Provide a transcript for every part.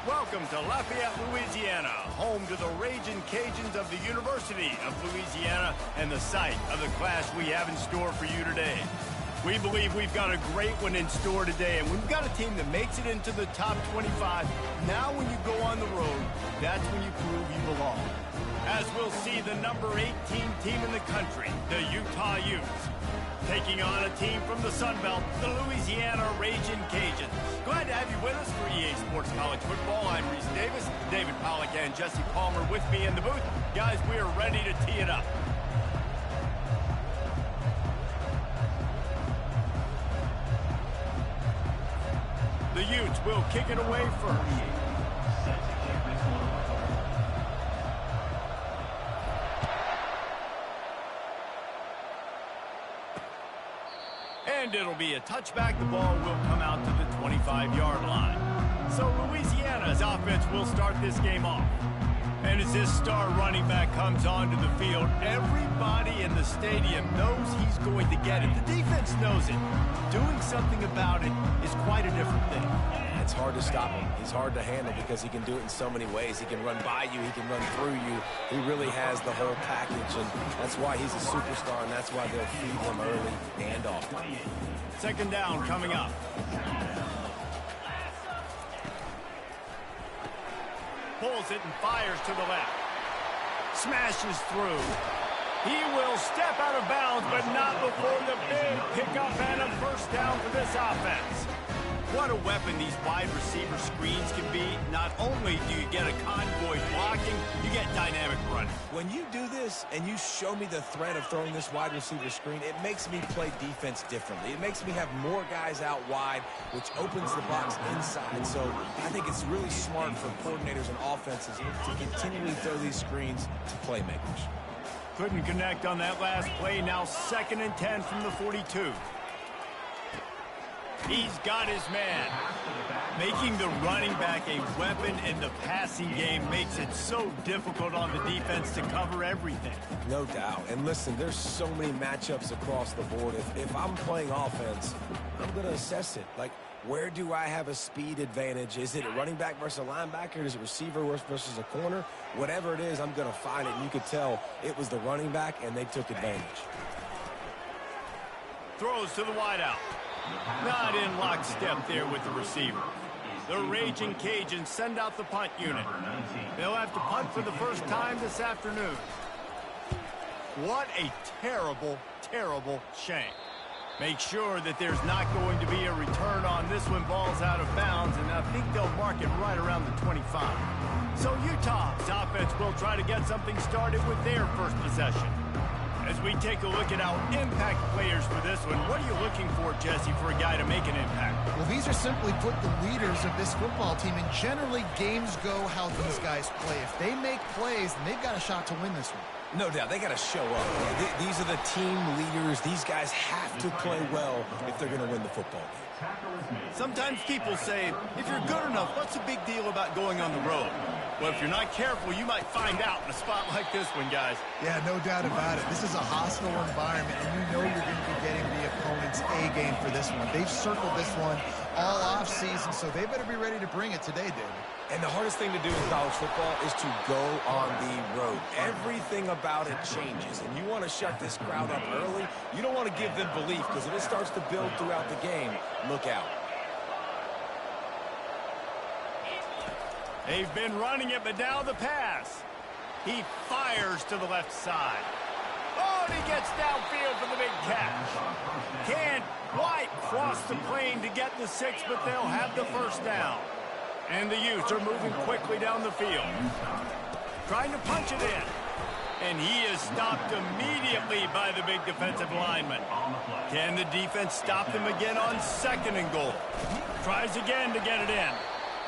Welcome to Lafayette, Louisiana, home to the Ragin' Cajuns of the University of Louisiana and the site of the class we have in store for you today. We believe we've got a great one in store today, and we've got a team that makes it into the top 25. Now when you go on the road, that's when you prove you belong. As we'll see the number 18 team in the country, the Utah Utes, taking on a team from the Sun Belt, the Louisiana Ragin' Cajuns. Glad to have you with us for EA Sports College Football. I'm Reese Davis, David Pollack and Jesse Palmer with me in the booth. Guys, we are ready to tee it up. The Utes will kick it away first. And it'll be a touchback. The ball will come out to the 25-yard line. So Louisiana's offense will start this game off. And as this star running back comes onto the field, everybody in the stadium knows he's going to get it. The defense knows it. Doing something about it is quite a different thing. It's hard to stop him. He's hard to handle because he can do it in so many ways. He can run by you. He can run through you. He really has the whole package, and that's why he's a superstar, and that's why they'll feed him early and often. Second down coming up. Pulls it and fires to the left. Smashes through. He will step out of bounds, but not before the big pickup and a first down for this offense. What a weapon these wide receiver screens can be. Not only do you get a convoy blocking, you get dynamic running. When you do this and you show me the threat of throwing this wide receiver screen, it makes me play defense differently. It makes me have more guys out wide, which opens the box inside. So I think it's really smart for coordinators and offenses to continually throw these screens to playmakers. Couldn't connect on that last play. Now 2nd and 10 from the 42. He's got his man. Making the running back a weapon in the passing game makes it so difficult on the defense to cover everything. No doubt. And listen, there's so many matchups across the board. If I'm playing offense, I'm going to assess it. Like, where do I have a speed advantage? Is it a running back versus a linebacker? Is it receiver versus a corner? Whatever it is, I'm going to find it. And you could tell it was the running back, and they took advantage. Throws to the wideout. Not in lockstep there with the receiver. The Ragin' Cajuns send out the punt unit. They'll have to punt for the first time this afternoon. What a terrible, terrible shame. Make sure that there's not going to be a return on this when ball's out of bounds, and I think they'll mark it right around the 25. So Utah's offense will try to get something started with their first possession. As we take a look at our impact players for this one, what are you looking for, Jesse, for a guy to make an impact? Well, these are simply put the leaders of this football team, and generally games go how these guys play. If they make plays, then they've got a shot to win this one. No doubt, they got to show up. These are the team leaders. These guys have to play well if they're going to win the football game. Sometimes people say, if you're good enough, what's the big deal about going on the road? Well, if you're not careful, you might find out in a spot like this one, guys. Yeah, no doubt about it. This is a hostile environment, and you know you're going to be getting the opponent's A game for this one. They've circled this one all offseason, so they better be ready to bring it today, David. And the hardest thing to do in college football is to go on the road. Everything about it changes, and you want to shut this crowd up early. You don't want to give them belief, because if it starts to build throughout the game, look out. They've been running it, but now the pass. He fires to the left side. Oh, and he gets downfield for the big catch. Can't quite cross the plane to get the 6, but they'll have the first down. And the Utes are moving quickly down the field. Trying to punch it in. And he is stopped immediately by the big defensive lineman. Can the defense stop them again on 2nd and goal? Tries again to get it in.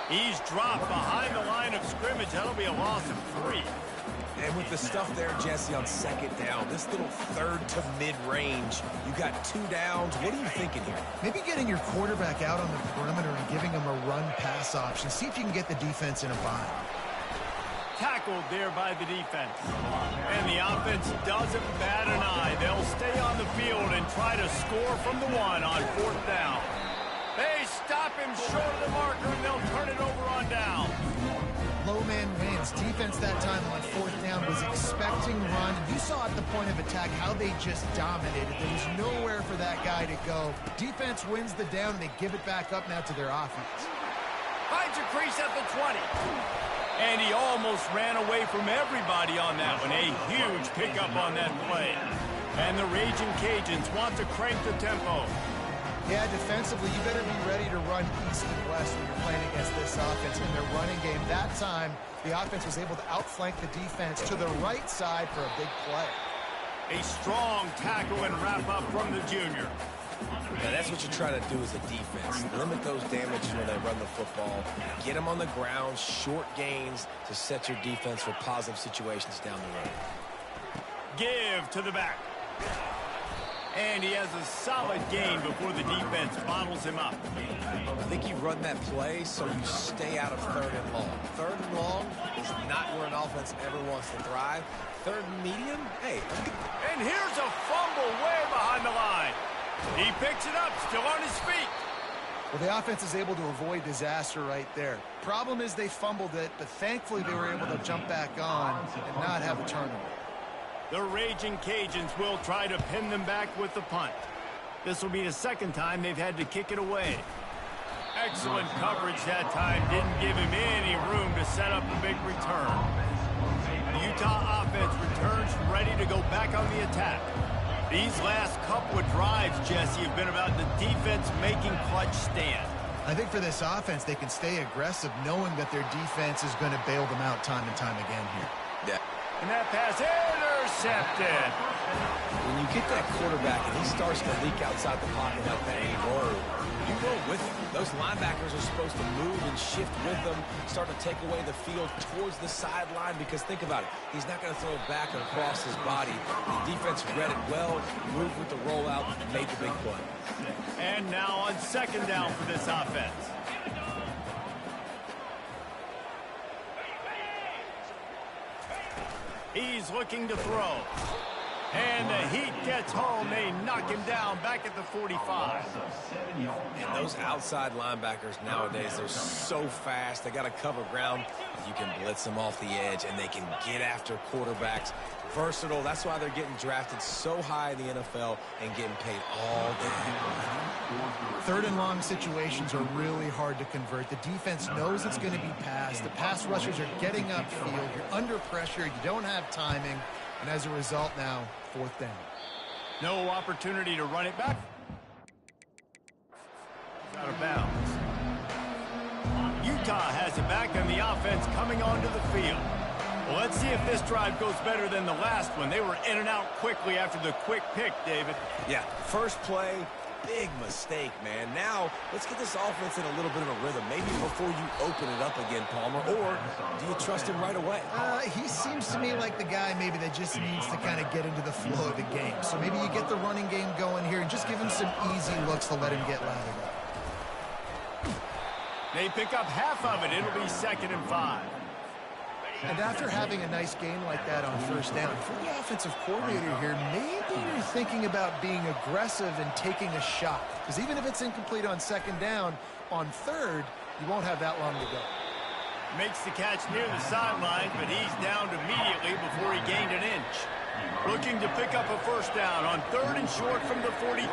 He's dropped behind the line of scrimmage. That'll be a loss of 3. And with the stuff there, Jesse, on 2nd down, this little 3rd to mid-range, you got 2 downs. What are you thinking here? Maybe getting your quarterback out on the perimeter and giving him a run-pass option. See if you can get the defense in a bind. Tackled there by the defense. And the offense doesn't bat an eye. They'll stay on the field and try to score from the 1 on 4th down. They stop him short of the marker, and they'll turn it over on down. Low man wins. Defense that time on fourth down was expecting run. You saw at the point of attack how they just dominated. There was nowhere for that guy to go. Defense wins the down, and they give it back up now to their offense. Finds a crease at the 20. And he almost ran away from everybody on that one. A huge pickup on that play. And the Raging Cajuns want to crank the tempo. Yeah, defensively, you better be ready to run east and west when you're playing against this offense in their running game. That time, the offense was able to outflank the defense to the right side for a big play. A strong tackle and wrap-up from the junior. Now, that's what you're trying to do as a defense. Limit those damages when they run the football. Get them on the ground, short gains to set your defense for positive situations down the road. Give to the back. And he has a solid gain before the defense bottles him up. I think you run that play so you stay out of third and long. Third and long is not where an offense ever wants to thrive. Third and medium, hey. And here's a fumble way behind the line. He picks it up, still on his feet. Well, the offense is able to avoid disaster right there. Problem is they fumbled it, but thankfully they were able to jump back on and not have a turnover. The Raging Cajuns will try to pin them back with the punt. This will be the second time they've had to kick it away. Excellent coverage that time. Didn't give him any room to set up a big return. The Utah offense returns ready to go back on the attack. These last couple of drives, Jesse, have been about the defense making clutch stand. I think for this offense, they can stay aggressive knowing that their defense is going to bail them out time and time again here. Yeah. And that pass intercepted. When you get that quarterback and he starts to leak outside the pocket like that and you roll with him. Those linebackers are supposed to move and shift with them, start to take away the field towards the sideline because think about it. He's not going to throw it back and across his body. The defense read it well, moved with the rollout, made the big play. And now on second down for this offense. He's looking to throw. And the heat gets home. They knock him down back at the 45. And those outside linebackers nowadays, they're so fast. They got to cover ground. You can blitz them off the edge, and they can get after quarterbacks. Versatile. That's why they're getting drafted so high in the NFL and getting paid all day. Third and long situations are really hard to convert. The defense knows it's going to be passed. The pass rushers are getting upfield. You're under pressure. You don't have timing. And as a result now, fourth down. No opportunity to run it back. Out of bounds. Utah has it back and the offense coming onto the field. Well, let's see if this drive goes better than the last one. They were in and out quickly after the quick pick, David. Yeah, first play, big mistake, man. Now, let's get this offense in a little bit of a rhythm. Maybe before you open it up again, Palmer, or do you trust him right away? He seems to me like the guy maybe that just needs to kind of get into the flow of the game. So maybe you get the running game going here and just give him some easy looks to let him get lathered up. They pick up half of it. It'll be 2nd and 5. And after having a nice game like that on first down, for the offensive coordinator here, maybe you're thinking about being aggressive and taking a shot. Because even if it's incomplete on second down, on third, you won't have that long to go. Makes the catch near the sideline, but he's downed immediately before he gained an inch. Looking to pick up a first down on 3rd and short from the 43.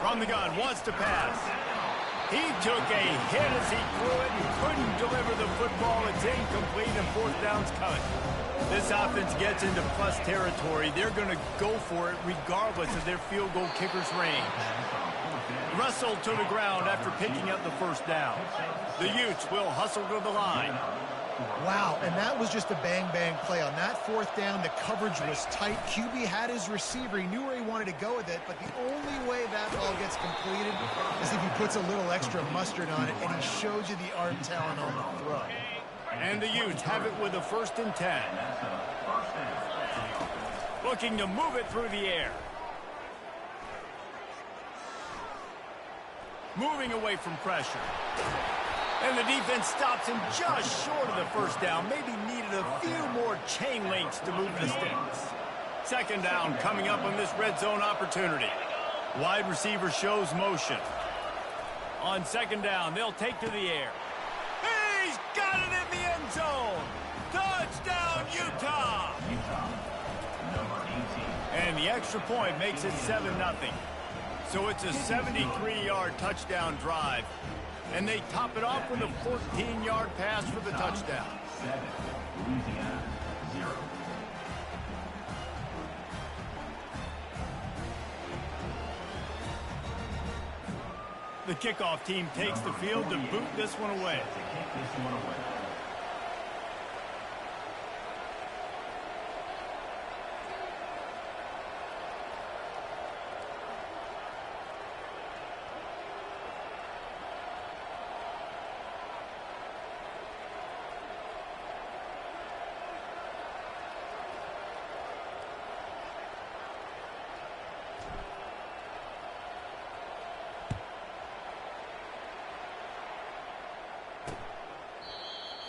From the gun, wants to pass. He took a hit as he threw it and couldn't deliver the football. It's incomplete and fourth down's coming. This offense gets into plus territory. They're going to go for it regardless of their field goal kicker's range. Russell to the ground after picking up the first down. The Utes will hustle to the line. Wow, and that was just a bang-bang play. On that fourth down, the coverage was tight. QB had his receiver. He knew where he wanted to go with it, but the only way that ball gets completed is if he puts a little extra mustard on it, and he shows you the arm talent on the throw. And the Utes have it with a 1st and 10. Looking to move it through the air. Moving away from pressure. And the defense stops him just short of the first down. Maybe needed a few more chain links to move the sticks. 2nd down coming up on this red zone opportunity. Wide receiver shows motion. On second down, they'll take to the air. He's got it in the end zone. Touchdown, Utah. And the extra point makes it 7-0. So it's a 73-yard touchdown drive. And they top it off with a 14-yard pass for the touchdown. 7, Louisiana, 0. The kickoff team takes the field to boot this one away.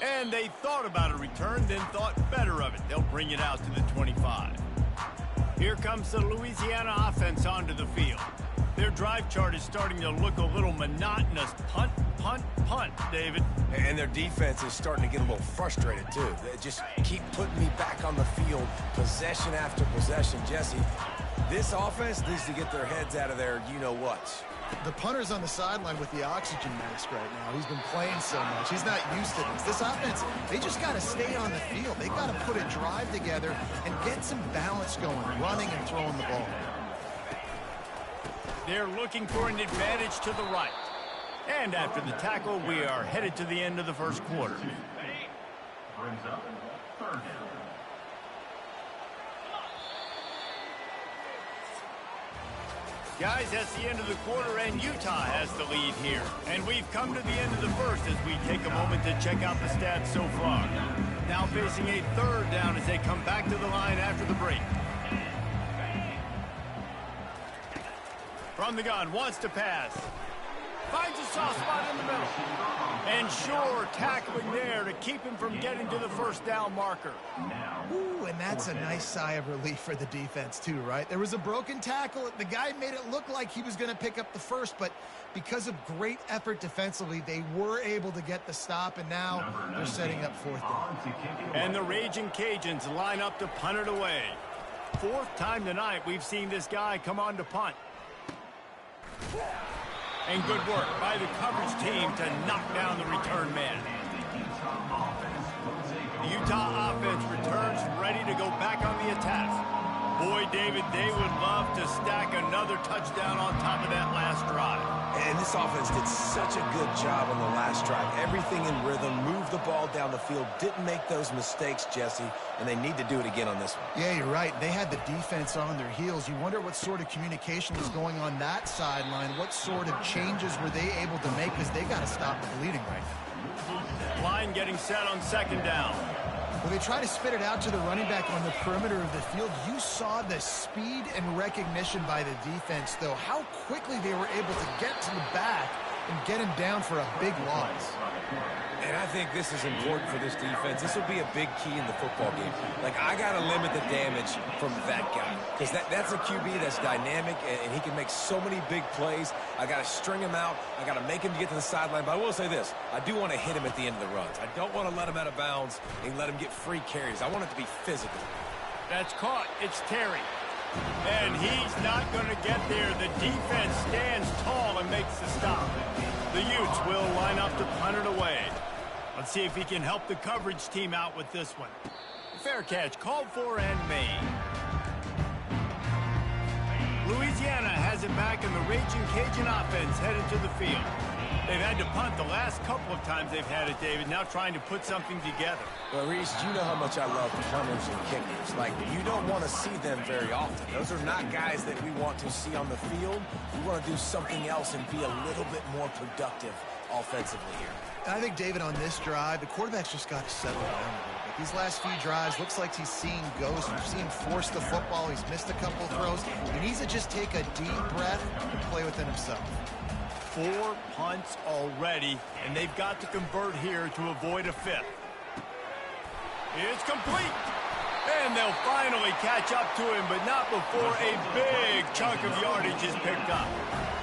And they thought about a return, then thought better of it. They'll bring it out to the 25. Here comes the Louisiana offense onto the field. Their drive chart is starting to look a little monotonous. Punt, punt, punt, David. And their defense is starting to get a little frustrated, too. They just keep putting me back on the field, possession after possession. Jesse, this offense needs to get their heads out of their you-know-what. The punter's on the sideline with the oxygen mask right now. He's been playing so much. He's not used to this. This offense, they just got to stay on the field. They got to put a drive together and get some balance going, running and throwing the ball. They're looking for an advantage to the right. And after the tackle, we are headed to the end of the first quarter. Brings up 3rd down. Guys, that's the end of the quarter, and Utah has the lead here. And we've come to the end of the first as we take a moment to check out the stats so far. Now facing a 3rd down as they come back to the line after the break. From the gun, wants to pass. Finds a soft spot in the middle. And sure, tackling there to keep him from getting to the 1st down marker. Ooh, and that's a nice sigh of relief for the defense too, right? There was a broken tackle. The guy made it look like he was going to pick up the first, but because of great effort defensively, they were able to get the stop, and now they're setting up 4th down. And the Raging Cajuns line up to punt it away. 4th time tonight we've seen this guy come on to punt. And good work by the coverage team to knock down the return man. The Utah offense returns ready to go back on the attack. Boy, David, they would love to stack another touchdown on top of that last drive. And this offense did such a good job on the last drive. Everything in rhythm, moved the ball down the field, didn't make those mistakes, Jesse, and they need to do it again on this one. Yeah, you're right. They had the defense on their heels. You wonder what sort of communication was going on that sideline. What sort of changes were they able to make, because they got to stop the bleeding right now. Line getting set on 2nd down. When they try to spit it out to the running back on the perimeter of the field, you saw the speed and recognition by the defense, though, how quickly they were able to get to the back and get him down for a big loss. And I think this is important for this defense. This will be a big key in the football game. Like, I got to limit the damage from that guy, because that's a QB that's dynamic, and he can make so many big plays. I got to string him out. I got to make him get to the sideline. But I will say this. I do want to hit him at the end of the runs. I don't want to let him out of bounds and let him get free carries. I want it to be physical. That's caught. It's Terry. And he's not going to get there. The defense stands tall and makes the stop. The Utes will line up to punt it away. Let's see if he can help the coverage team out with this one. Fair catch called for and made. Louisiana has it back, and the Raging Cajun offense headed to the field. They've had to punt the last couple of times they've had it, David, now trying to put something together. Well, Reese, you know how much I love punters and kickers. Like, you don't want to see them very often. Those are not guys that we want to see on the field. We want to do something else and be a little bit more productive offensively here. I think, David, on this drive, the quarterback's just got to settle down a little bit. These last few drives, looks like he's seeing ghosts. We've seen him force the football. He's missed a couple of throws. He needs to just take a deep breath and play within himself. 4 punts already, and they've got to convert here to avoid a 5th. It's complete. And they'll finally catch up to him, but not before a big chunk of yardage is picked up.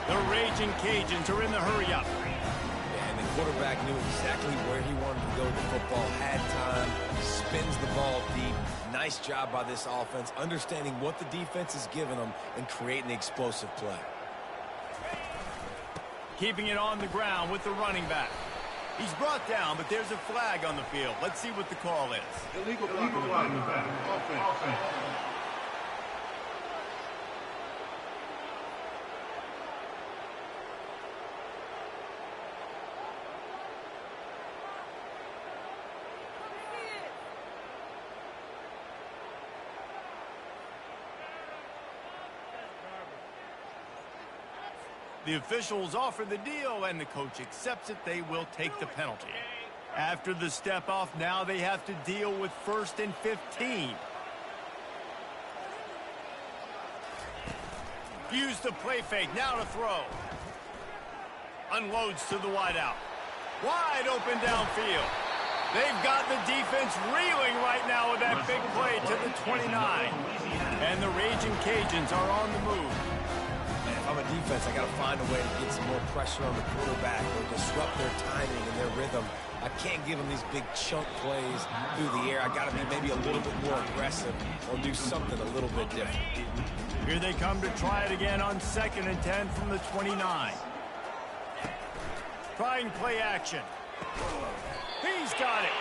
The Raging Cajuns are in the hurry-up. Yeah, and the quarterback knew exactly where he wanted to go with the football, had time, spins the ball deep. Nice job by this offense, understanding what the defense is giving them and creating the explosive play. Keeping it on the ground with the running back. He's brought down, but there's a flag on the field. Let's see what the call is. Illegal blocking back. Offense. The officials offer the deal, and the coach accepts it. They will take the penalty. After the step off, now they have to deal with 1st and 15. Use the play fake, now to throw. Unloads to the wideout. Wide open downfield. They've got the defense reeling right now with that big play to the 29. And the Raging Cajuns are on the move. If I'm a defense, I got to find a way to get some more pressure on the quarterback or disrupt their timing and their rhythm. I can't give them these big chunk plays through the air. I got to be maybe a little bit more aggressive or do something a little bit different. Here they come to try it again on 2nd and 10 from the 29. Trying play action. He's got it.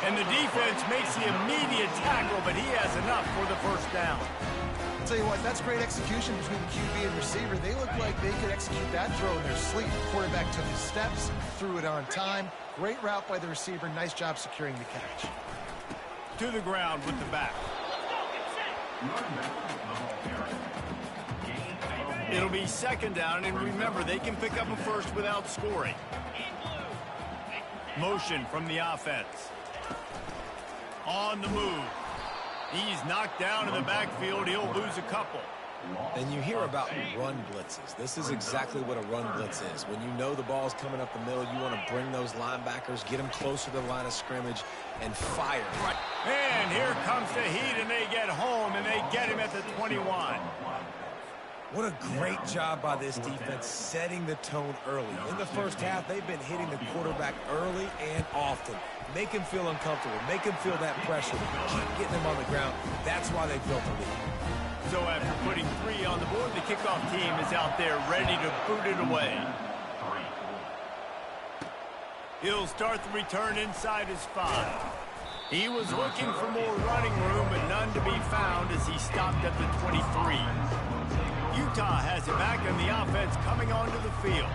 And the defense makes the immediate tackle, but he has enough for the 1st down. I'll tell you what, that's great execution between the QB and receiver. They look like they could execute that throw in their sleep. The quarterback took his steps, threw it on time. Great route by the receiver. Nice job securing the catch. To the ground with the back. It'll be 2nd down, and remember, they can pick up a 1st without scoring. Motion from the offense. On the move. He's knocked down in the backfield. He'll lose a couple. And you hear about run blitzes. This is exactly what a run blitz is. When you know the ball's coming up the middle, you want to bring those linebackers, get them closer to the line of scrimmage, and fire. And here comes the heat, and they get home, and they get him at the 21. What a great job by this defense setting the tone early. In the 1st half, they've been hitting the quarterback early and often. Make him feel uncomfortable. Make him feel that pressure. Keep getting him on the ground. That's why they built the lead. So after putting 3 on the board, the kickoff team is out there ready to boot it away. He'll start the return inside his 5. He was looking for more running room, but none to be found as he stopped at the 23. Utah has it back, and the offense coming onto the field.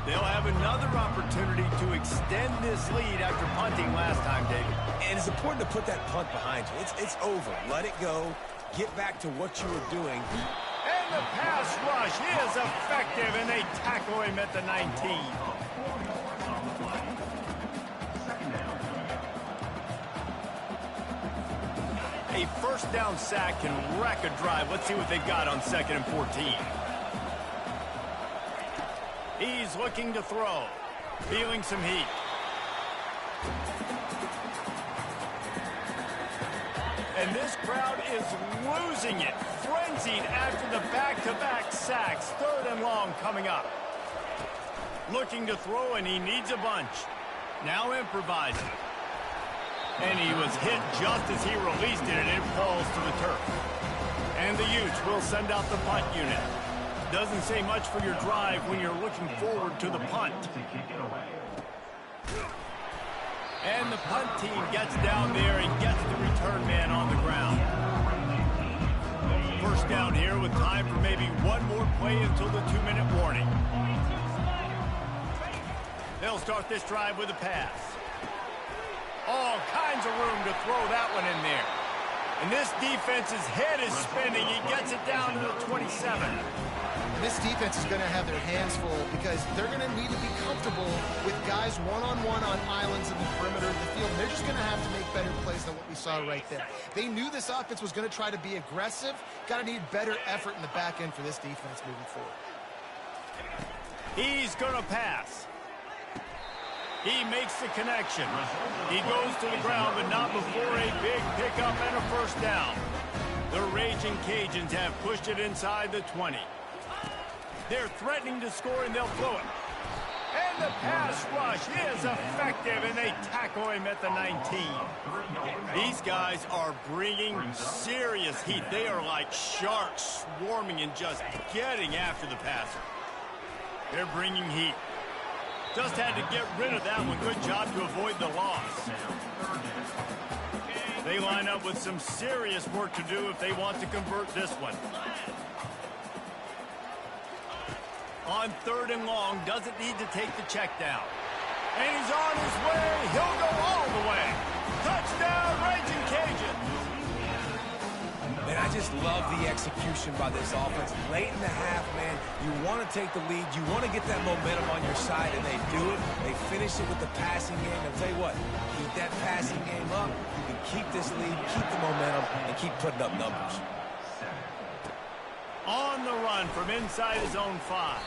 They'll have another opportunity to extend this lead after punting last time, David. And it's important to put that punt behind you. It's over. Let it go. Get back to what you were doing. And the pass rush is effective, and they tackle him at the 19. A 1st down sack can wreck a drive. Let's see what they've got on 2nd and 14. He's looking to throw. Feeling some heat. And this crowd is losing it. Frenzied after the back-to-back sacks. 3rd and long coming up. Looking to throw, and he needs a bunch. Now improvising. And he was hit just as he released it, and it falls to the turf. And the Utes will send out the punt unit. Doesn't say much for your drive when you're looking forward to the punt. And the punt team gets down there and gets the return man on the ground. 1st down here with time for maybe one more play until the 2-minute warning. They'll start this drive with a pass. All kinds of room to throw that one in there. And this defense's head is spinning. He gets it down to the 27. This defense is going to have their hands full because they're going to need to be comfortable with guys one-on-one on islands in the perimeter of the field. And they're just going to have to make better plays than what we saw right there. They knew this offense was going to try to be aggressive. Got to need better effort in the back end for this defense moving forward. He's going to pass. He makes the connection. He goes to the ground, but not before a big pickup and a first down. The Raging Cajuns have pushed it inside the 20. They're threatening to score, and they'll throw it. And the pass rush is effective, and they tackle him at the 19. These guys are bringing serious heat. They are like sharks swarming and just getting after the passer. They're bringing heat. Just had to get rid of that one. Good job to avoid the loss. They line up with some serious work to do if they want to convert this one. On 3rd and long, doesn't need to take the check down. And he's on his way. He'll go all the way. Touchdown, Raging Cajuns. Man, I just love the execution by this offense. Late in the half, man, you want to take the lead. You want to get that momentum on your side, and they do it. They finish it with the passing game. I'll tell you what, keep that passing game up. You can keep this lead, keep the momentum, and keep putting up numbers. On the run from inside his own 5.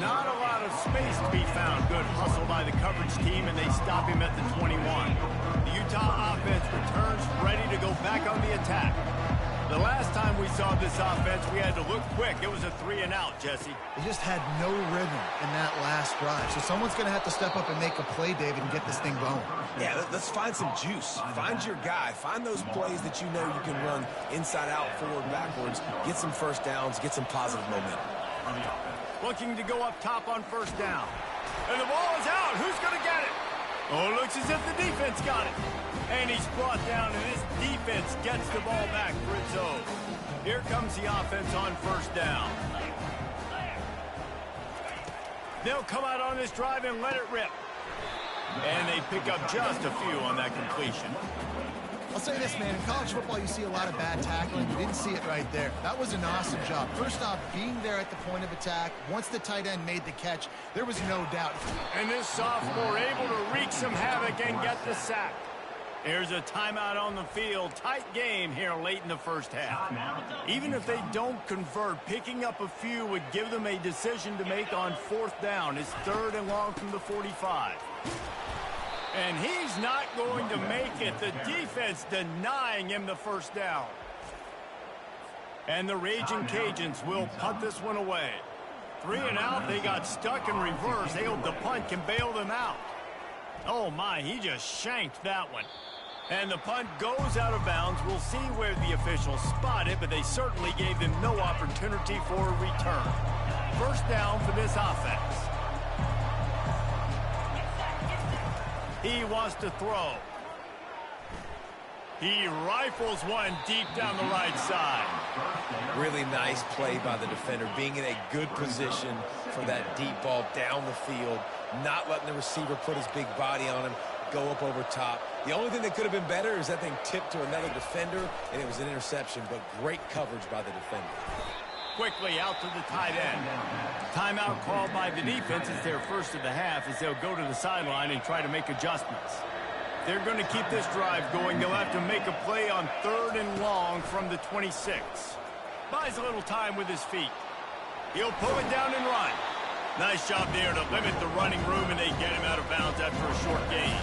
Not a lot of space to be found. Good hustle by the coverage team, and they stop him at the 21. The Utah offense returns ready to go back on the attack. The last time we saw this offense, we had to look quick. It was a 3-and-out, Jesse. They just had no rhythm in that last drive. So someone's going to have to step up and make a play, David, and get this thing going. Yeah, let's find some juice. Find your guy. Find those plays that you know you can run inside out, forward, backwards. Get some first downs. Get some positive momentum. Looking to go up top on first down. And the ball is out. Who's going to get it? Oh, it looks as if the defense got it. And he's brought down, and this defense gets the ball back for its own. Here comes the offense on first down. They'll come out on this drive and let it rip. And they pick up just a few on that completion. I'll say this, man. In college football, you see a lot of bad tackling. You didn't see it right there. That was an awesome job. First off, being there at the point of attack. Once the tight end made the catch, there was no doubt. And this sophomore able to wreak some havoc and get the sack. Here's a timeout on the field. Tight game here late in the first half. Even if they don't convert, picking up a few would give them a decision to make on 4th down. It's 3rd and long from the 45. And he's not going to make it. The defense denying him the first down. And the Raging Cajuns will punt this one away. 3-and-out, they got stuck in reverse. They hope the punt can bail them out. Oh my, he just shanked that one. And the punt goes out of bounds. We'll see where the officials spot it, but they certainly gave them no opportunity for a return. First down for this offense. He wants to throw. He rifles one deep down the right side. Really nice play by the defender, being in a good position for that deep ball down the field, not letting the receiver put his big body on him, go up over top. The only thing that could have been better is that thing tipped to another defender, and it was an interception, but great coverage by the defender. Quickly out to the tight end. Timeout called by the defense. It's their first of the half as they'll go to the sideline and try to make adjustments. They're going to keep this drive going. They'll have to make a play on 3rd and long from the 26. Buys a little time with his feet. He'll pull it down and run. Nice job there to limit the running room, and they get him out of bounds after a short gain.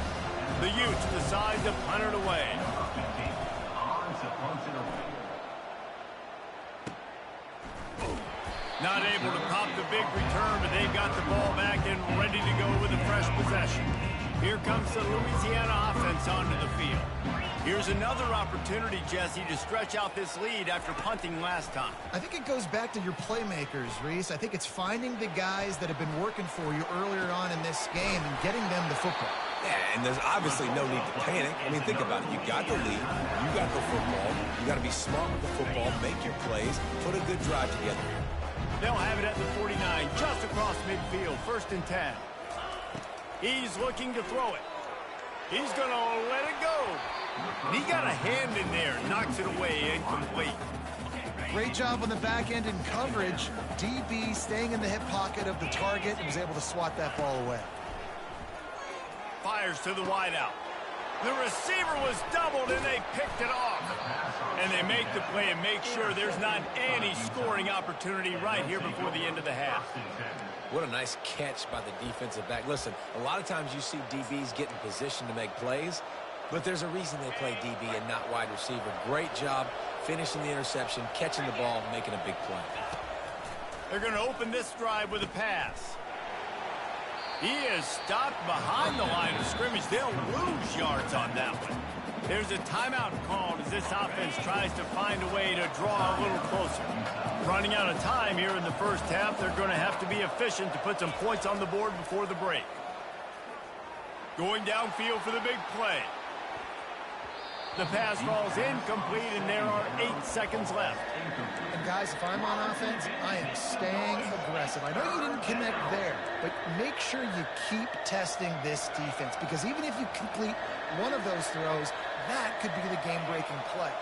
The Utes decide to punt it away. Not able to pop the big return, but they've got the ball back and ready to go with a fresh possession. Here comes the Louisiana offense onto the field. Here's another opportunity, Jesse, to stretch out this lead after punting last time. I think it goes back to your playmakers, Reese. I think it's finding the guys that have been working for you earlier on in this game and getting them the football. Yeah, and there's obviously no need to panic. I mean, think about it. You got the lead. You got the football. You got to be smart with the football, make your plays, put a good drive together. They'll have it at the 49, just across midfield, 1st and 10. He's looking to throw it. He's going to let it go. And he got a hand in there, knocks it away, incomplete. Great job on the back end in coverage. DB staying in the hip pocket of the target and was able to swat that ball away. Fires to the wideout. The receiver was doubled, and they picked it off. And they make the play and make sure there's not any scoring opportunity right here before the end of the half. What a nice catch by the defensive back. Listen, a lot of times you see DBs get in position to make plays, but there's a reason they play DB and not wide receiver. Great job finishing the interception, catching the ball, making a big play. They're going to open this drive with a pass. He is stopped behind the line of scrimmage. They'll lose yards on that one. There's a timeout called as this offense tries to find a way to draw a little closer. Running out of time here in the first half, they're going to have to be efficient to put some points on the board before the break. Going downfield for the big play. The pass falls incomplete, and there are 8 seconds left. And guys, if I'm on offense, I am staying aggressive. I know you didn't connect there, but make sure you keep testing this defense, because even if you complete one of those throws, that could be the game-breaking play.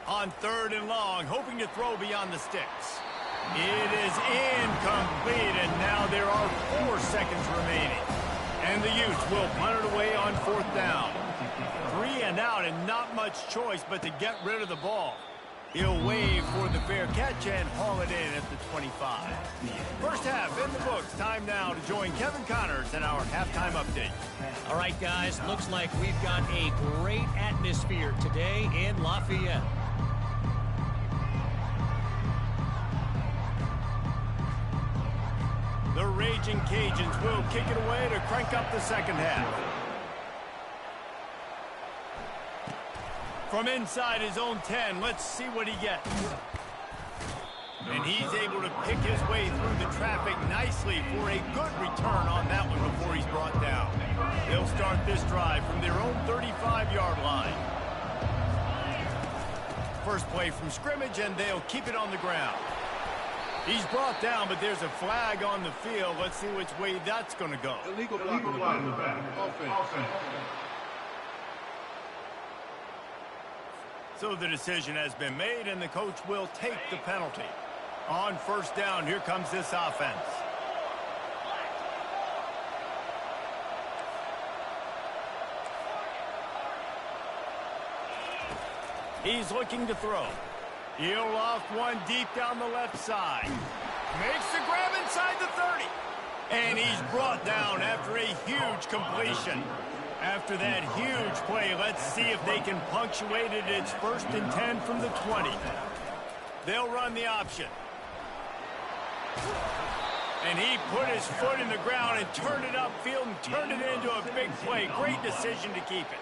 On 3rd and long, hoping to throw beyond the sticks. It is incomplete, and now there are 4 seconds remaining. And the Utes will punt it away on 4th down. 3 and out, and not much choice but to get rid of the ball. He'll wave for the fair catch and haul it in at the 25. First half in the books. Time now to join Kevin Connors in our halftime update. All right, guys, looks like we've got a great atmosphere today in Lafayette. The Raging Cajuns will kick it away to crank up the second half. From inside his own 10, let's see what he gets. And he's able to pick his way through the traffic nicely for a good return on that one before he's brought down. They'll start this drive from their own 35-yard line. First play from scrimmage, and they'll keep it on the ground. He's brought down, but there's a flag on the field. Let's see which way that's going to go. Illegal block in the back. Offense. So the decision has been made, and the coach will take the penalty. On 1st down, here comes this offense. He's looking to throw. He'll loft one deep down the left side. Makes the grab inside the 30. And he's brought down after a huge completion. After that huge play, let's see if they can punctuate it. It's 1st and 10 from the 20. They'll run the option. And he put his foot in the ground and turned it upfield and turned it into a big play. Great decision to keep it.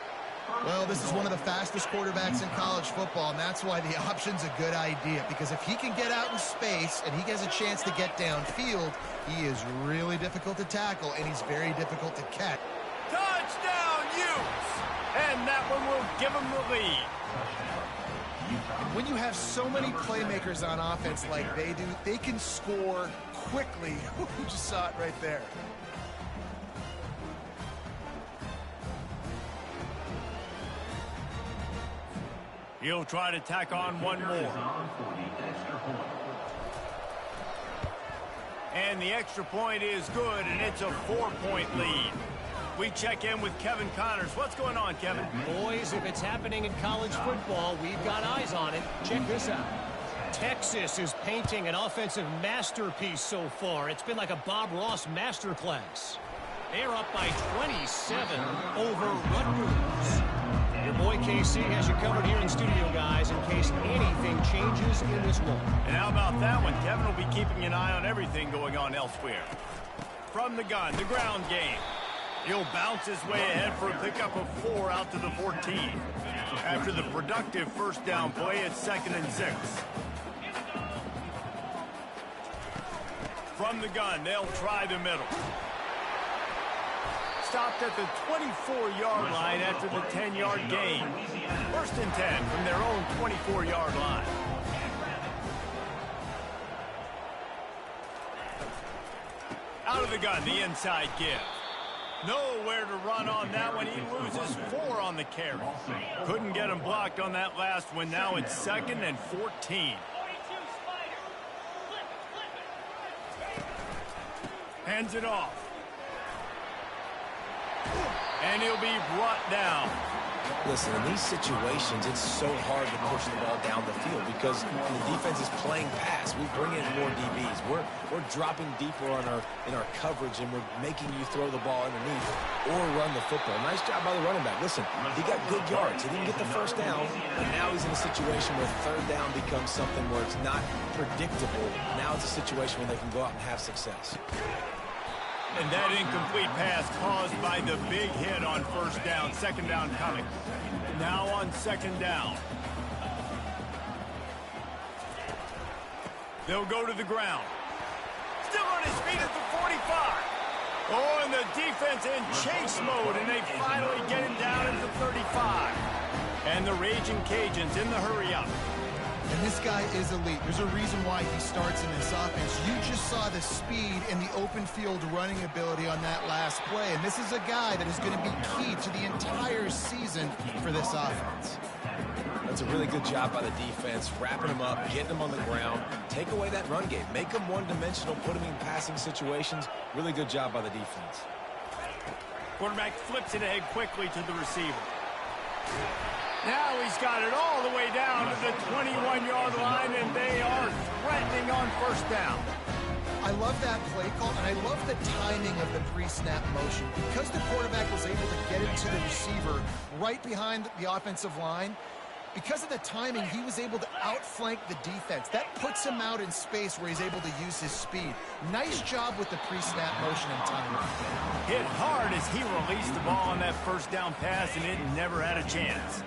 Well, this is one of the fastest quarterbacks in college football, and that's why the option's a good idea. Because if he can get out in space and he has a chance to get downfield, he is really difficult to tackle, and he's very difficult to catch. Touchdown, Utes! And that one will give him the lead. When you have so many playmakers on offense like they do, they can score quickly. You just saw it right there. He'll try to tack on one more. And the extra point is good, and it's a 4-point lead. We check in with Kevin Connors. What's going on, Kevin? Boys, if it's happening in college football, we've got eyes on it. Check this out. Texas is painting an offensive masterpiece so far. It's been like a Bob Ross masterclass. They're up by 27 over Rutgers. Your boy KC has you covered here in studio, guys, in case anything changes in this one. And how about that one? Kevin will be keeping an eye on everything going on elsewhere. From the gun, the ground game. He'll bounce his way ahead for a pickup of 4 out to the 14. After the productive first down play, it's 2nd and 6. From the gun, they'll try the middle. Stopped at the 24-yard line after the 10-yard gain. 1st and 10 from their own 24-yard line. Out of the gun, the inside give. Nowhere to run on that one. He loses 4 on the carry. Couldn't get him blocked on that last one. Now it's 2nd and 14. Hands it off. And he'll be brought down. Listen, in these situations, it's so hard to push the ball down the field because the defense is playing pass. We bring in more DBs. We're dropping deeper in our coverage, and we're making you throw the ball underneath or run the football. Nice job by the running back. Listen, he got good yards. He didn't get the first down, but now he's in a situation where 3rd down becomes something where it's not predictable. Now it's a situation where they can go out and have success. And that incomplete pass caused by the big hit on 1st down. 2nd down coming. Now on 2nd down. They'll go to the ground. Still on his feet at the 45. Oh, and the defense in chase mode, and they finally get him down at the 35. And the Raging Cajuns in the hurry-up. And this guy is elite. There's a reason why he starts in this offense. You just saw the speed and the open field running ability on that last play. And this is a guy that is going to be key to the entire season for this offense. That's a really good job by the defense, wrapping him up, getting him on the ground, take away that run game, make him one-dimensional, put him in passing situations. Really good job by the defense. Quarterback flips it ahead quickly to the receiver. Now he's got it all the way down to the 21-yard line, and they are threatening on 1st down. I love that play call, and I love the timing of the pre-snap motion. Because the quarterback was able to get it to the receiver right behind the offensive line, because of the timing, he was able to outflank the defense. That puts him out in space where he's able to use his speed. Nice job with the pre-snap motion and timing. Hit hard as he released the ball on that 1st down pass, and it never had a chance.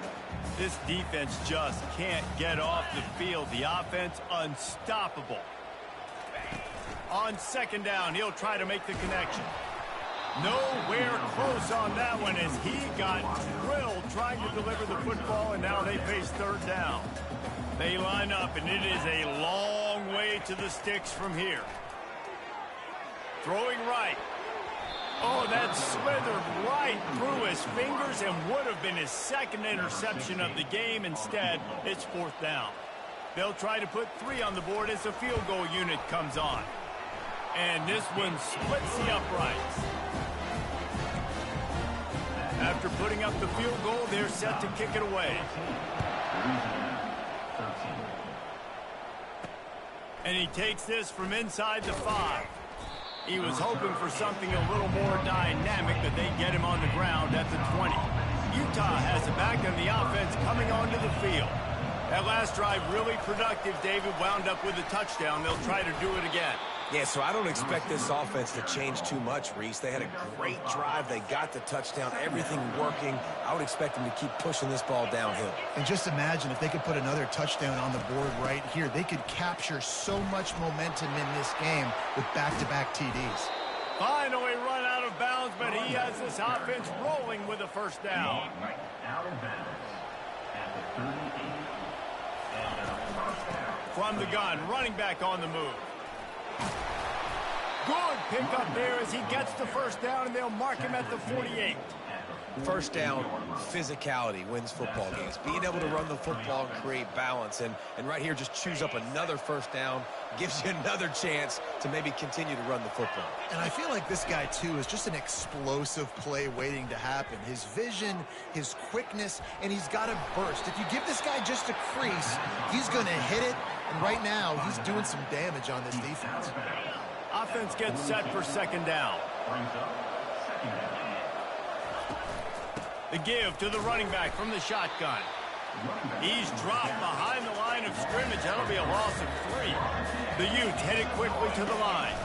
This defense just can't get off the field. The offense unstoppable. On 2nd down, he'll try to make the connection. Nowhere close on that one as he got drilled trying to deliver the football, and now they face 3rd down. They line up, and it is a long way to the sticks from here. Throwing right. Oh, that slithered right through his fingers and would have been his 2nd interception of the game. Instead, it's 4th down. They'll try to put 3 on the board as the field goal unit comes on. And this one splits the uprights. After putting up the field goal, they're set to kick it away. And he takes this from inside the 5. He was hoping for something a little more dynamic, but they get him on the ground at the 20. Utah has it back on the offense coming onto the field. That last drive really productive. David wound up with a touchdown. They'll try to do it again. Yeah, so I don't expect this offense to change too much, Reese. They had a great drive. They got the touchdown, everything working. I would expect them to keep pushing this ball downhill. And just imagine if they could put another touchdown on the board right here. They could capture so much momentum in this game with back-to-back TDs. Finally run out of bounds, but he has this offense rolling with a first down. Out of bounds at the 38. From the gun, running back on the move. Good pickup there as he gets the first down, and they'll mark him at the 48. First down, physicality wins football games. Being able to run the football and create balance. And right here, just choose up another first down, gives you another chance to maybe continue to run the football. And I feel like this guy, too, is just an explosive play waiting to happen. His vision, his quickness, and he's got a burst. If you give this guy just a crease, he's going to hit it. And right now, he's doing some damage on this defense. Offense gets set for second down. The give to the running back from the shotgun. He's dropped behind the line of scrimmage. That'll be a loss of 3. The Utes hit it quickly to the line.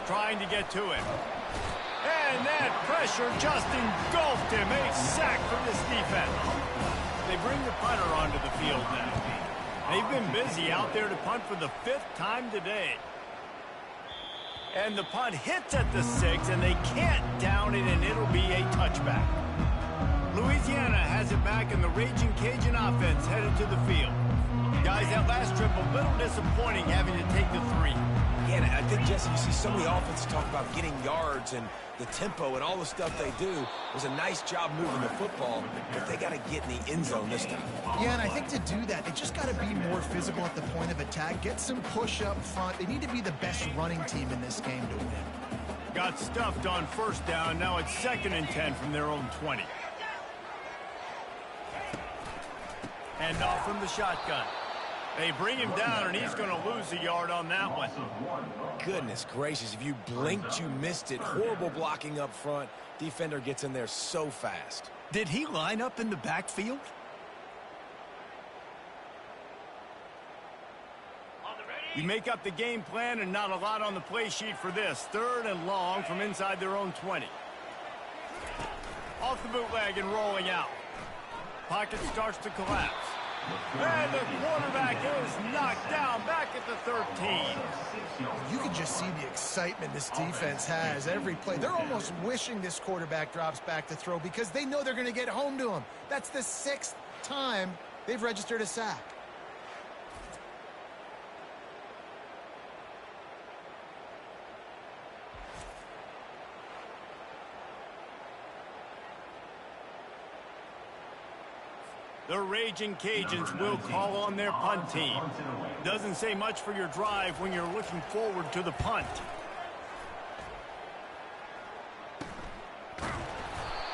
Trying to get to him. And that pressure just engulfed him. A sack from this defense. They bring the punter onto the field now. They've been busy out there to punt for the 5th time today. And the punt hits at the 6, and they can't down it, and it'll be a touchback. Louisiana has it back, and the Raging Cajun offense headed to the field. Guys, that last trip a little disappointing having to take the 3. Yeah, and I think, Jesse, you see so many offenses talk about getting yards and the tempo and all the stuff they do. It was a nice job moving the football, but they got to get in the end zone this time. Yeah, and I think to do that, they just got to be more physical at the point of attack, get some push up front. They need to be the best running team in this game to win. Got stuffed on first down. Now it's 2nd and 10 from their own 20. And off from the shotgun. They bring him down, and he's going to lose a yard on that one. Goodness gracious, if you blinked, you missed it. Horrible blocking up front. Defender gets in there so fast. Did he line up in the backfield? You make up the game plan, and not a lot on the play sheet for this. 3rd and long from inside their own 20. Off the bootleg and rolling out. Pocket starts to collapse. And the quarterback is knocked down back at the 13. You can just see the excitement this defense has every play. They're almost wishing this quarterback drops back to throw because they know they're going to get home to him. That's the 6th time they've registered a sack. The Raging Cajuns will call on their punt team. Doesn't say much for your drive when you're looking forward to the punt.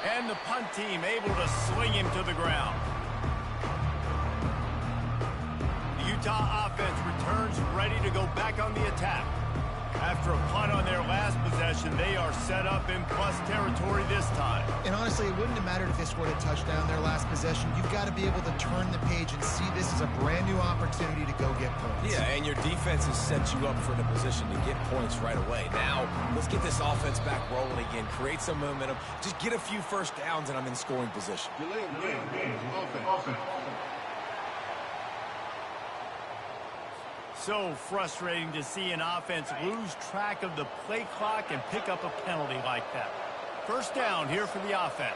And the punt team able to sling him to the ground. The Utah offense returns ready to go back on the attack. After a punt on their last possession, they are set up in plus territory this time. And honestly, it wouldn't have mattered if they scored a touchdown their last possession. You've got to be able to turn the page and see this as a brand new opportunity to go get points. Yeah, and your defense has set you up for the position to get points right away. Now, let's get this offense back rolling again, create some momentum, just get a few first downs, and I'm in scoring position. Offense. So frustrating to see an offense lose track of the play clock and pick up a penalty like that. First down here for the offense.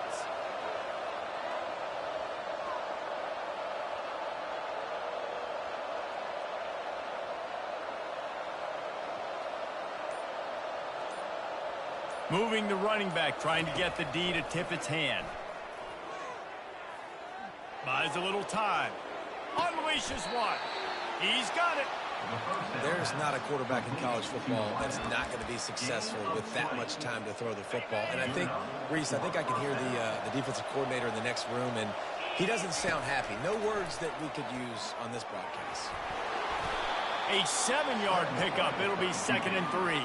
Moving the running back, trying to get the D to tip its hand. Buys a little time. Unleashes one. He's got it. There's not a quarterback in college football that's not going to be successful with that much time to throw the football. And I think, Reese, I can hear the defensive coordinator in the next room, and he doesn't sound happy. No words that we could use on this broadcast. A 7-yard pickup. It'll be 2nd and 3.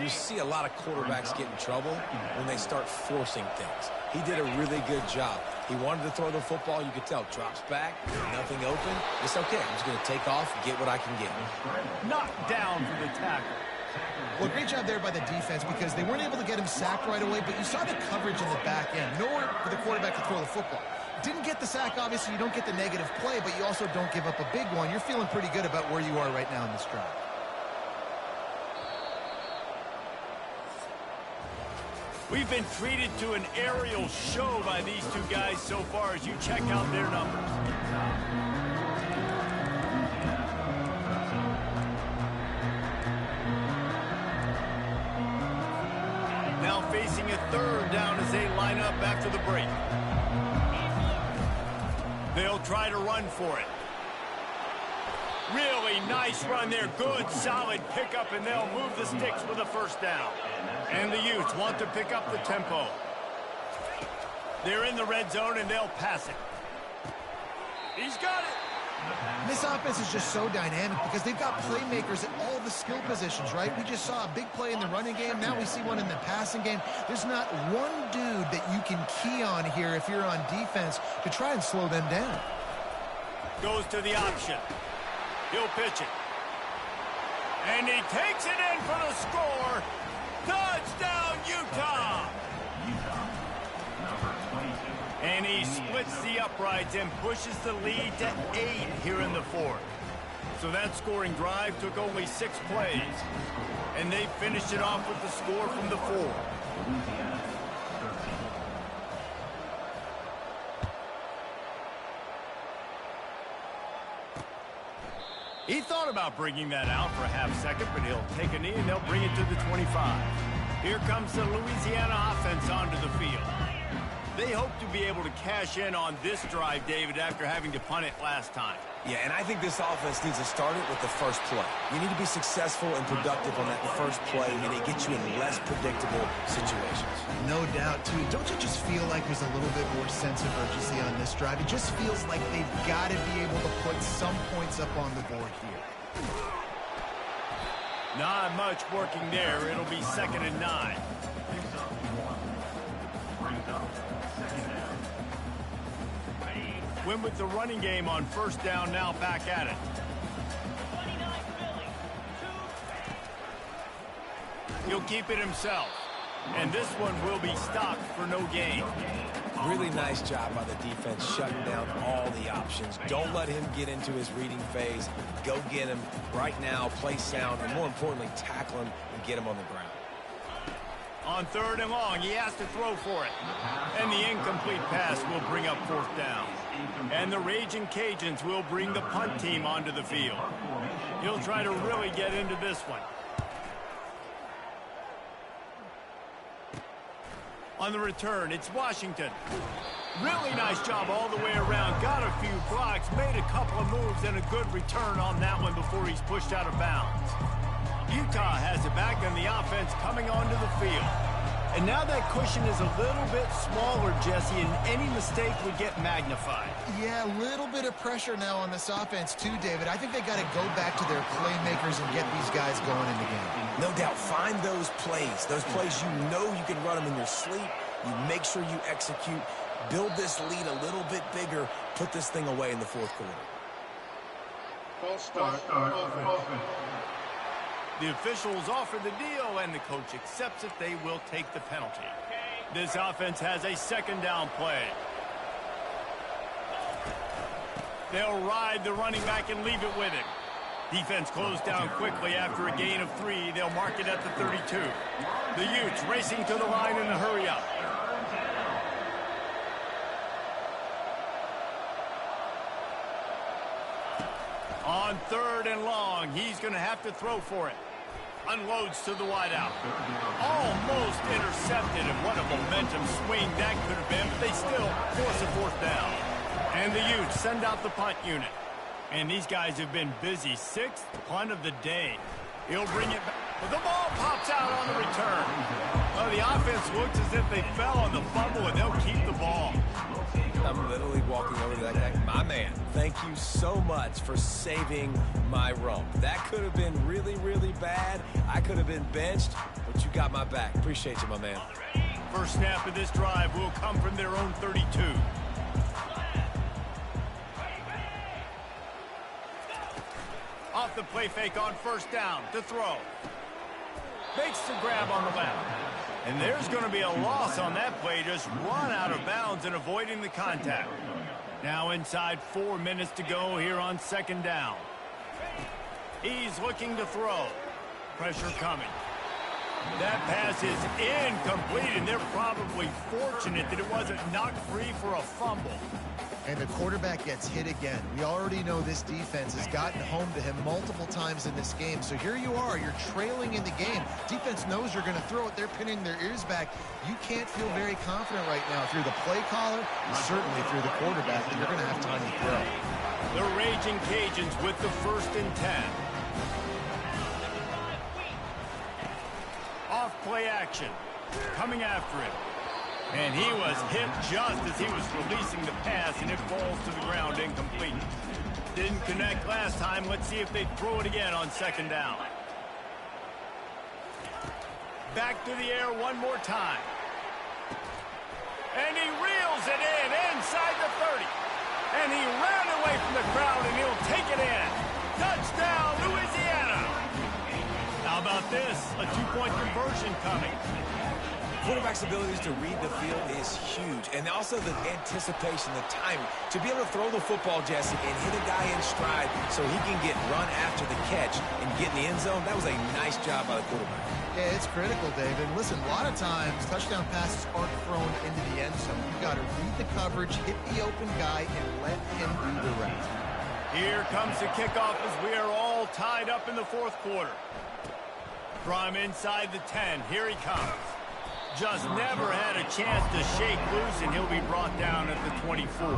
You see a lot of quarterbacks get in trouble when they start forcing things. He did a really good job. He wanted to throw the football. You could tell. Drops back, nothing open. It's okay. I'm just going to take off and get what I can get. Knocked down for the tackle. Well, great job there by the defense because they weren't able to get him sacked right away, but you saw the coverage in the back end. Nowhere for the quarterback to throw the football. Didn't get the sack, obviously. You don't get the negative play, but you also don't give up a big one. You're feeling pretty good about where you are right now in this drive. We've been treated to an aerial show by these two guys so far as you check out their numbers. Now facing a 3rd down as they line up after the break. They'll try to run for it. Really nice run there. Good, solid pickup, and they'll move the sticks with a 1st down. And the Utes want to pick up the tempo. They're in the red zone, and they'll pass it. He's got it. This offense is just so dynamic because they've got playmakers at all the skill positions, right? We just saw a big play in the running game. Now we see one in the passing game. There's not one dude that you can key on here if you're on defense to try and slow them down. Goes to the option. He'll pitch it. And he takes it in for the score. Touchdown, Utah! And he splits the uprights and pushes the lead to 8 here in the 4th. So that scoring drive took only 6 plays. And they finished it off with the score from the 4. He thought about bringing that out for a half-second, but he'll take a knee and they'll bring it to the 25. Here comes the Louisiana offense onto the field. They hope to be able to cash in on this drive, David, after having to punt it last time. Yeah, and I think this offense needs to start it with the first play. You need to be successful and productive on that first play, and it gets you in less predictable situations. No doubt, too. Don't you just feel like there's a little bit more sense of urgency on this drive? It just feels like they've got to be able to put some points up on the board here. Not much working there. It'll be 2nd and 9. Win with the running game on 1st down, now back at it. He'll keep it himself. And this one will be stopped for no gain. Really nice job by the defense shutting down all the options. Don't let him get into his reading phase. Go get him right now, play sound, and more importantly, tackle him and get him on the ground. On 3rd and long, he has to throw for it. And the incomplete pass will bring up 4th down. And the Raging Cajuns will bring the punt team onto the field. He'll try to really get into this one. On the return, it's Washington. Really nice job all the way around. Got a few blocks, made a couple of moves, and a good return on that one before he's pushed out of bounds. Utah has it back, and the offense coming onto the field. And now that cushion is a little bit smaller, Jesse, and any mistake would get magnified. Yeah, a little bit of pressure now on this offense too, David. I think they got to go back to their playmakers and get these guys going in the game. No doubt, find those plays you know you can run them in your sleep. You make sure you execute, build this lead a little bit bigger, put this thing away in the 4th quarter. False start offense. The officials offer the deal, and the coach accepts it. They will take the penalty. This offense has a 2nd down play. They'll ride the running back and leave it with him. Defense closed down quickly after a gain of 3. They'll mark it at the 32. The Utes racing to the line in a hurry-up. On 3rd and long, he's going to have to throw for it. Unloads to the wideout. Almost intercepted, and what a momentum swing that could have been, but they still force a 4th down. And the Utes send out the punt unit. And these guys have been busy. 6th punt of the day. He'll bring it back. But the ball pops out on the return. Well, the offense looks as if they fell on the fumble, and they'll keep the ball. I'm literally walking over to that guy. My man, thank you so much for saving my rump. That could have been really, really bad. I could have been benched, but you got my back. Appreciate you, my man. First snap of this drive will come from their own 32. Off the play fake on first down to throw. Makes the grab on the left. And there's going to be a loss on that play. Just run out of bounds and avoiding the contact. Now inside 4 minutes to go here on second down. He's looking to throw. Pressure coming. That pass is incomplete, and they're probably fortunate that it wasn't knocked free for a fumble. And the quarterback gets hit again. We already know this defense has gotten home to him multiple times in this game. So here you are, you're trailing in the game. Defense knows you're going to throw it. They're pinning their ears back. You can't feel very confident right now. If you're the play caller, and certainly if you're the quarterback, that you're going to have time to throw. The Raging Cajuns with the 1st and 10. Off play action. Coming after him. And he was hit just as he was releasing the pass, and it falls to the ground incomplete. Didn't connect last time. Let's see if they throw it again on second down. Back to the air one more time. And he reels it in inside the 30. And he ran away from the crowd, and he'll take it in. Touchdown, Louisiana. How about this? A 2-point conversion coming. Quarterback's abilities to read the field is huge. And also the anticipation, the timing. To be able to throw the football, Jesse, and hit a guy in stride so he can get run after the catch and get in the end zone, that was a nice job by the quarterback. Yeah, it's critical, Dave. And listen, a lot of times touchdown passes aren't thrown into the end zone. You've got to read the coverage, hit the open guy, and let him do the rest. Here comes the kickoff as we are all tied up in the 4th quarter. From inside the 10, here he comes. Just never had a chance to shake loose, and he'll be brought down at the 24.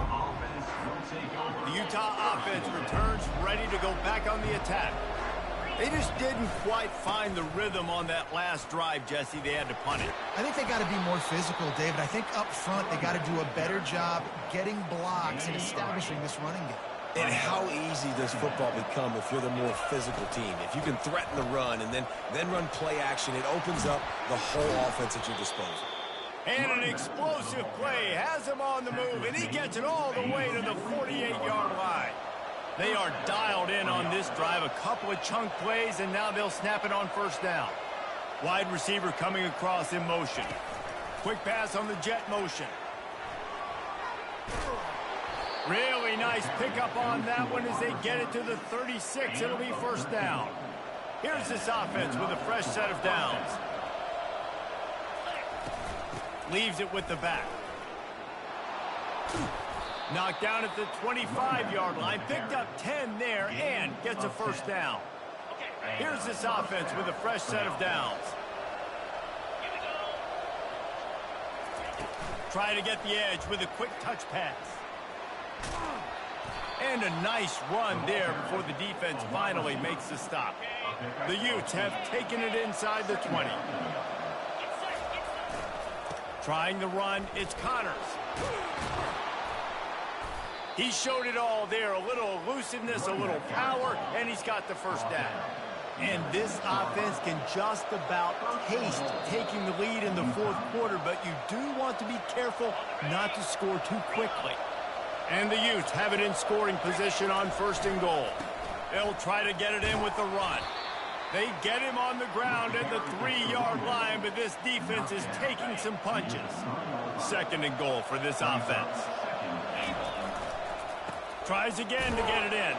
The Utah offense returns ready to go back on the attack. They just didn't quite find the rhythm on that last drive, Jesse. They had to punt it. I think they got to be more physical, David. I think up front they got to do a better job getting blocks and establishing this running game. And how easy does football become if you're the more physical team? If you can threaten the run and then run play action, it opens up the whole offense at your disposal. And an explosive play has him on the move, and he gets it all the way to the 48-yard line. They are dialed in on this drive, a couple of chunk plays, and now they'll snap it on first down. Wide receiver coming across in motion. Quick pass on the jet motion. Really nice pickup on that one as they get it to the 36. It'll be first down. Here's this offense with a fresh set of downs. Leaves it with the back. Knocked down at the 25-yard line. Picked up 10 there and gets a first down. Here's this offense with a fresh set of downs. Try to get the edge with a quick touch pass. And a nice run there before the defense finally makes the stop. The Utes have taken it inside the 20. Trying the run, it's Connors. He showed it all there, a little elusiveness, a little power, and he's got the first down. And this offense can just about taste taking the lead in the 4th quarter, but you do want to be careful not to score too quickly. And the Utes have it in scoring position on 1st and goal. They'll try to get it in with the run. They get him on the ground at the 3-yard line, but this defense is taking some punches. 2nd and goal for this offense. Tries again to get it in.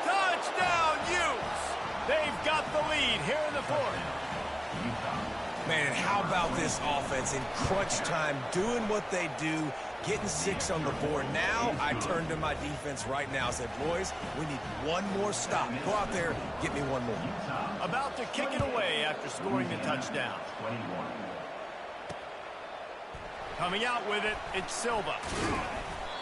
Touchdown, Utes! They've got the lead here in the 4th. Man, how about this offense in crunch time, doing what they do, getting 6 on the board. Now I turn to my defense right now and say, boys, we need one more stop. Go out there, get me one more. About to kick it away after scoring the touchdown. Coming out with it, it's Silva.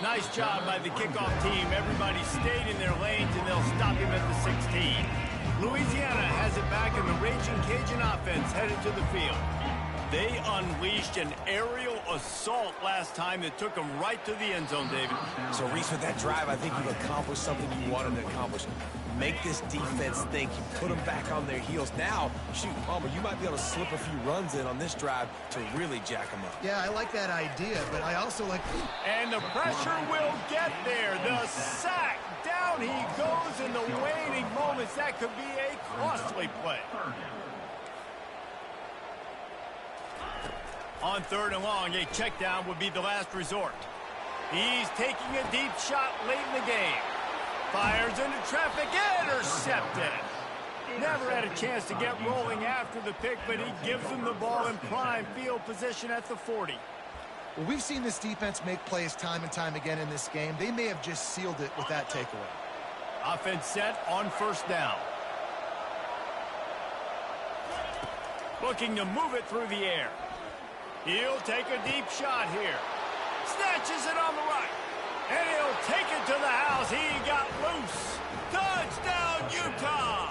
Nice job by the kickoff team. Everybody stayed in their lanes, and they'll stop him at the 16. Louisiana has it back, and the Raging Cajun offense headed to the field. They unleashed an aerial assault last time that took them right to the end zone, David. So, Reese, with that drive, I think you've accomplished something you wanted to accomplish. Make this defense think. You put them back on their heels. Now, shoot, Palmer, you might be able to slip a few runs in on this drive to really jack them up. Yeah, I like that idea, but I also like... And the pressure will get there. The sack. Down he goes in the waning moments. That could be a costly play. On 3rd and long, a check down would be the last resort. He's taking a deep shot late in the game. Fires into traffic, intercepted. Never had a chance to get rolling after the pick, but he gives him the ball in prime field position at the 40. Well, we've seen this defense make plays time and time again in this game. They may have just sealed it with that takeaway. Offense set on 1st down. Looking to move it through the air. He'll take a deep shot here. Snatches it on the right. And he'll take it to the house. He got loose. Touchdown, Utah!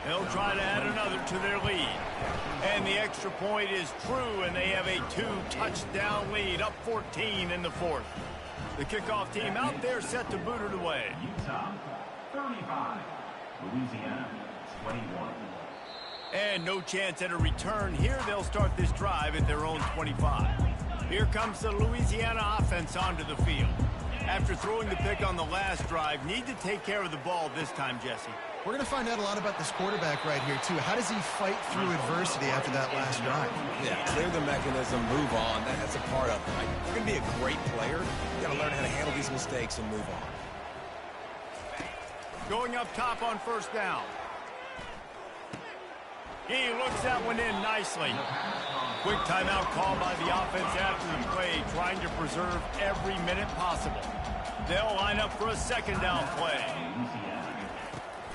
They'll try to add another to their lead. And the extra point is true, and they have a 2-touchdown lead, up 14 in the 4th. The kickoff team out there set to boot it away. Utah, 35. Louisiana, 21. And no chance at a return here. They'll start this drive at their own 25. Here comes the Louisiana offense onto the field. After throwing the pick on the last drive, need to take care of the ball this time, Jesse. We're going to find out a lot about this quarterback right here, too. How does he fight through adversity after that last drive? Yeah, clear the mechanism, move on. That's a part of it. Right? If you're going to be a great player, you got to learn how to handle these mistakes and move on. Going up top on 1st down. He looks that one in nicely. Quick timeout called by the offense after the play, trying to preserve every minute possible. They'll line up for a 2nd down play.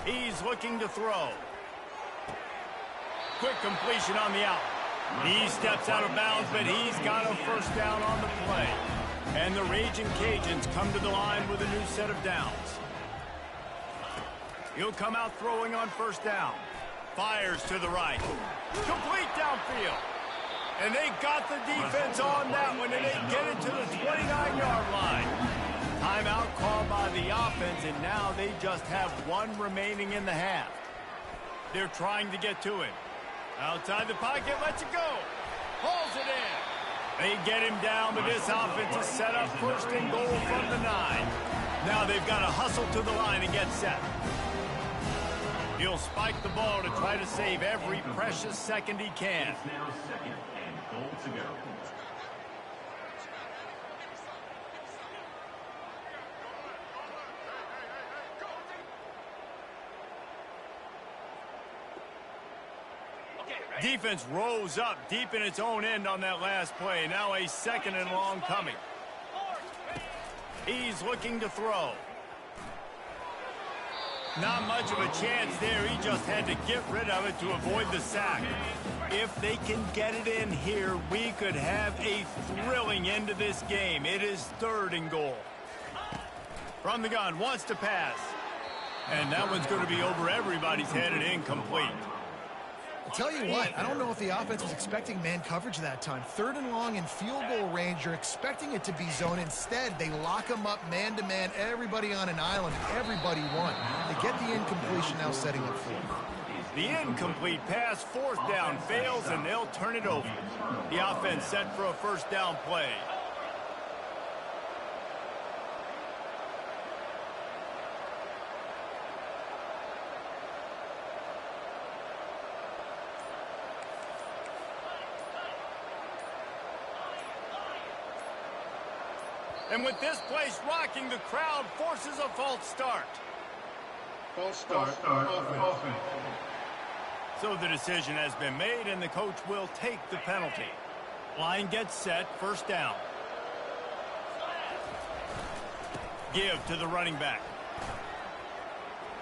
He's looking to throw. Quick completion on the out. He steps out of bounds, but he's got a 1st down on the play. And the Raging Cajuns come to the line with a new set of downs. He'll come out throwing on 1st down. Fires to the right. Complete downfield. And they got the defense on that one, and they get it to the 29-yard line. Timeout called by the offense, and now they just have 1 remaining in the half. They're trying to get to him. Outside the pocket, lets it go. Hauls it in. They get him down, but this offense is set up 1st and goal from the 9. Now they've got to hustle to the line and get set. He'll spike the ball to try to save every precious second he can. It's now 2nd and goal to go. Defense rose up deep in its own end on that last play. Now a 2nd and long coming. He's looking to throw. Not much of a chance there. He just had to get rid of it to avoid the sack. If they can get it in here, we could have a thrilling end to this game. It is 3rd and goal. From the gun, wants to pass. And that one's going to be over everybody's head and incomplete. I'll tell you what, I don't know if the offense was expecting man coverage that time. 3rd and long in field goal range, you're expecting it to be zone. Instead, they lock them up man-to-man, everybody on an island, everybody won. They get the incompletion now setting up 4th. The incomplete pass, 4th down, fails, and they'll turn it over. The offense set for a 1st down play. And with this place rocking, the crowd forces a false start. False start. Offense. So the decision has been made, and the coach will take the penalty. Line gets set, 1st down. Give to the running back.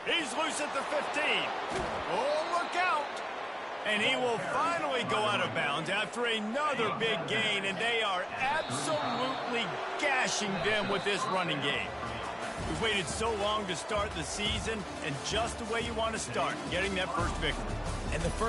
He's loose at the 15. Oh, look out! And he will finally go out of bounds after another big gain, and they are absolutely gashing them with this running game. We've waited so long to start the season, and just the way you want to start, getting that first victory. And the first